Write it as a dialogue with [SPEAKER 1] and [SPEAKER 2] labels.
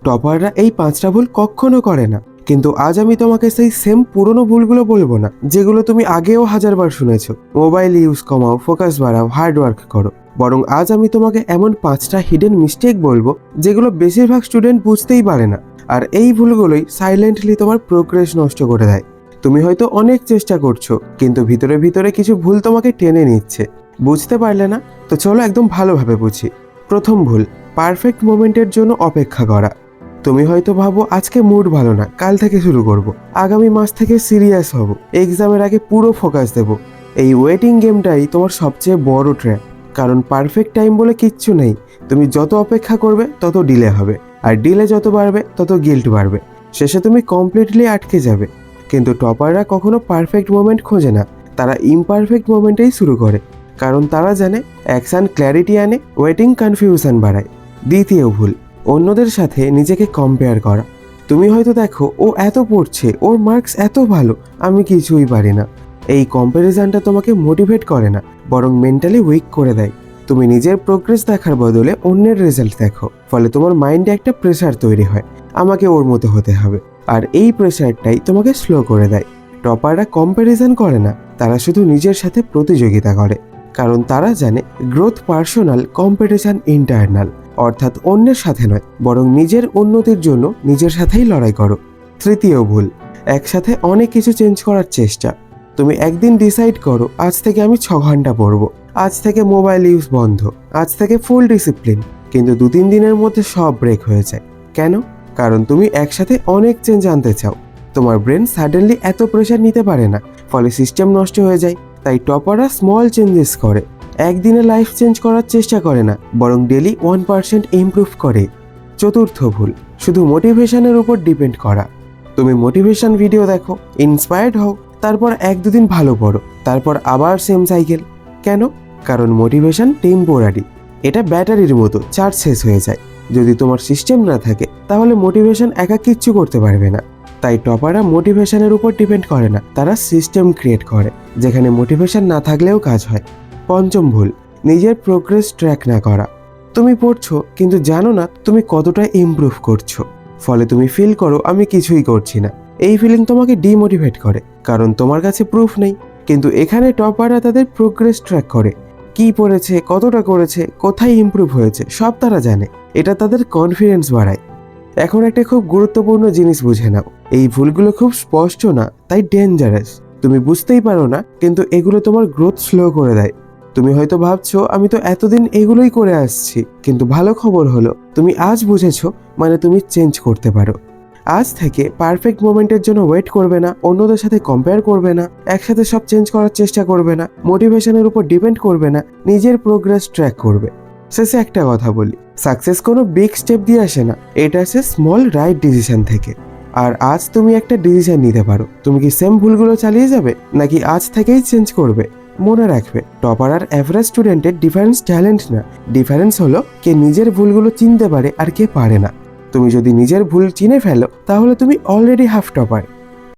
[SPEAKER 1] টপাররা এই 5টা ভুল কখনো করে না, কিন্তু আজ আমি তোমাকে সেই সেম পুরনো ভুলগুলো বলবো না যেগুলো তুমি আগেও হাজারবার শুনেছো। মোবাইল ইউজ কমাও, ফোকাস বাড়াও, হার্ড ওয়ার্ক করো। বরং আজ আমি তোমাকে এমন 5টা হিডেন মিস্টেক বলবো যেগুলো বেশিরভাগ স্টুডেন্ট বুঝতেই পারে না, আর এই ভুলগুলোই সাইলেন্টলি তোমার প্রোগ্রেস নষ্ট করে দেয়। তুমি হয়তো অনেক চেষ্টা করছো, কিন্তু ভিতরে ভিতরে কিছু ভুল তোমাকে টেনে নিচ্ছে। বুঝতে পারলে না? তো চলো একদম ভালোভাবে বুঝি। প্রথম ভুল, পারফেক্ট মোমেন্টের জন্য অপেক্ষা করা। তুমি হয়তো ভাবো আজকে মুড ভালো না, কাল থেকে শুরু করব, আগামী মাস থেকে সিরিয়াস হব, এক্সামের আগে পুরো ফোকাস দেব। এই ওয়েটিং গেমটাই তোমার সবচেয়ে বড় ট্র্যাপ। কারণ পারফেক্ট টাইম বলে কিচ্ছু নেই। তুমি যত অপেক্ষা করবে তত ডিলে হবে, আর ডিলে যত বাড়বে তত গিল্ট বাড়বে। শেষে তুমি কমপ্লিটলি আটকে যাবে। কিন্তু টপাররা কখনো পারফেক্ট মোমেন্ট খোঁজে না, তারা ইমপারফেক্ট মোমেন্টেই শুরু করে। কারণ তারা জানে অ্যাকশন ক্ল্যারিটি আনে, ওয়েটিং কনফিউশন বাড়ায়। দ্বিতীয় ভুল, অন্যদের সাথে নিজেকে কম্পেয়ার করা। তুমি হয়তো দেখো ও এত পড়ছে, ওর মার্কস এত ভালো, আমি কিছুই পারি না। এই কম্প্যারিজনটা তোমাকে মোটিভেট করে না, বরং মেন্টালি উইক করে দেয়। তুমি নিজের প্রোগ্রেস দেখার বদলে অন্যের রেজাল্ট দেখো, ফলে তোমার মাইন্ডে একটা প্রেশার তৈরি হয়, আমাকে ওর মতো হতে হবে। আর এই প্রেশারটাই তোমাকে স্লো করে দেয়। টপাররা কম্প্যারিজন করে না, তারা শুধু নিজের সাথে প্রতিযোগিতা করে। কারণ তারা জানে গ্রোথ পার্সোনাল, কম্পিটিশন ইন্টারনাল। অর্থাৎ অন্যের সাথে নয়, বরং নিজের উন্নতির জন্য নিজের সাথেই লড়াই করো। তৃতীয় ভুল, একসাথে অনেক কিছু চেঞ্জ করার চেষ্টা। তুমি একদিন ডিসাইড করো আজ থেকে আমি 6 ঘন্টা পড়বো, আজ থেকে মোবাইল ইউজ বন্ধ, আজ থেকে ফুল ডিসিপ্লিন। কিন্তু 2-3 দিনের মধ্যে সব ব্রেক হয়ে যায়। কেন? কারণ তুমি একসাথে অনেক চেঞ্জ আনতে চাও। তোমার ব্রেন সাডেনলি এত প্রেশার নিতে পারে না, ফলে সিস্টেম নষ্ট হয়ে যায়। তাই টপাররা স্মল চেঞ্জেস করে, একদিনে লাইফ চেঞ্জ করার চেষ্টা করে না, বরং ডেলি 1% ইমপ্রুভ করে। চতুর্থ ভুল, শুধু মোটিভেশনের উপর ডিপেন্ড করা। তুমি মোটিভেশন ভিডিও দেখো, ইন্সপায়ার্ড হও, তারপর 1-2 দিন ভালো পড়ো, তারপর আবার সেম সাইকেল। কেন? কারণ মোটিভেশন টেম্পোরারি। এটা ব্যাটারির মতো, চার্জ শেষ হয়ে যায়। যদি তোমার সিস্টেম না থাকে তাহলে মোটিভেশন একা কিচ্ছু করতে পারবে না। তাই টপাররা মোটিভেশনের উপর ডিপেন্ড করে না, তারা সিস্টেম ক্রিয়েট করে যেখানে মোটিভেশন না থাকলেও কাজ হয়। পঞ্চম ভুল, নিজের প্রোগ্রেস ট্র্যাক না করা। তুমি পড়ছো কিন্তু জানো না তুমি কতটা ইমপ্রুভ করছো, ফলে তুমি ফিল করো আমি কিছুই করছি না। এই ফিলিং তোমাকে ডিমোটিভেট করে, কারণ তোমার কাছে প্রুফ নেই। কিন্তু এখানে টপাররা তাদের প্রোগ্রেস ট্র্যাক করে, কি পড়েছে, কতটা করেছে, কোথায় ইমপ্রুভ হয়েছে, সব তারা জানে। এটা তাদের কনফিডেন্স বাড়ায়। এখন একটা খুব গুরুত্বপূর্ণ জিনিস বুঝে নাও, এই ভুলগুলো খুব স্পষ্ট না, তাই ডেঞ্জারাস। তুমি বুঝতেই পারো না, কিন্তু এগুলো তোমার গ্রোথ স্লো করে দেয়। তুমি হয়তো ভাবছো আমি তো এতদিন এগুলোই করে আসছি, কিন্তু ভালো খবর হলো তুমি আজ বুঝেছো, মানে তুমি চেঞ্জ করতে পারো। আজ থেকে পারফেক্ট মোমেন্টের জন্য ওয়েট করবে না, অন্যদের সাথে কম্পেয়ার করবে না, একসাথে সব চেঞ্জ করার চেষ্টা করবে না, মোটিভেশনের উপর ডিপেন্ড করবে না, নিজের প্রোগ্রেস ট্র্যাক করবে। শেষে একটা কথা বলি, সাকসেস কোনো বিগ স্টেপ দিয়ে আসে না, এটা আসে স্মল রাইট ডিসিশন থেকে। আর আজ তুমি একটা ডিসিশন নিতে পারো, তুমি কি সেম ভুলগুলো চালিয়ে যাবে নাকি আজ থেকেই চেঞ্জ করবে। মনে রাখবে, টপার আর অ্যাভারেজ স্টুডেন্টের ডিফারেন্স ট্যালেন্ট না, ডিফারেন্স হলো কে নিজের ভুলগুলো চিনতে পারে আর কে পারে না। তুমি যদি নিজের ভুল চিনে ফেলো তাহলে তুমি অলরেডি হাফ টপার।